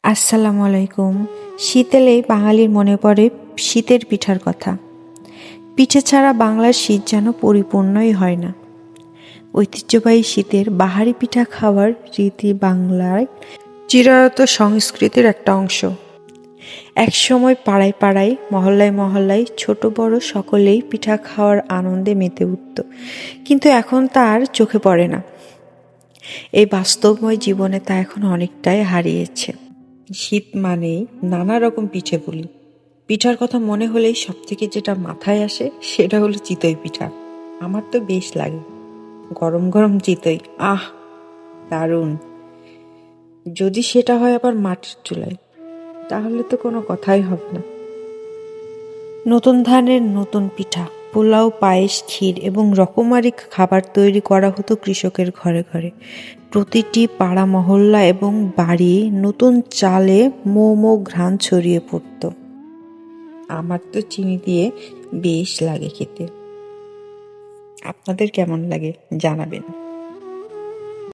আসসালামু আলাইকুম। শীত এলেই বাঙালির মনে পড়ে শীতের পিঠার কথা। পিঠে ছাড়া বাংলার শীত যেন পরিপূর্ণই হয় না। ঐতিহ্যবাহী শীতের বাহারি পিঠা খাওয়ার রীতি বাংলায় চিরায়ত সংস্কৃতির একটা অংশ। একসময় পাড়ায় পাড়ায়, মহল্লায় মহল্লায় ছোট বড় সকলেই পিঠা খাওয়ার আনন্দে মেতে উঠত, কিন্তু এখন তা আর চোখে পড়ে না। এই বাস্তবময় জীবনে তা এখন অনেকটাই হারিয়েছে। শীত মানেই নানা রকম পিঠে পুলি। পিঠার কথা মনে হলেই সব থেকে যেটা মাথায় আসে সেটা হলো চিতই পিঠা। আমার তো বেশ লাগে। গরম গরম চিতই, আহ, দারুণ! যদি সেটা হয় আবার মাটির চুলায়, তাহলে তো কোনো কথাই হবে না। নতুন ধানের নতুন পিঠা, পোলাও, পায়েস, ক্ষীর এবং রকমারি খাবার তৈরি করা হতো কৃষকের ঘরে ঘরে। প্রতিটি পাড়া মহল্লা এবং বাড়ি নতুন চালে মোমো ঘ্রাণ ছড়িয়ে পড়ত। আমার তো চিনি দিয়ে বেশ লাগে খেতে। আপনাদের কেমন লাগে জানাবেন।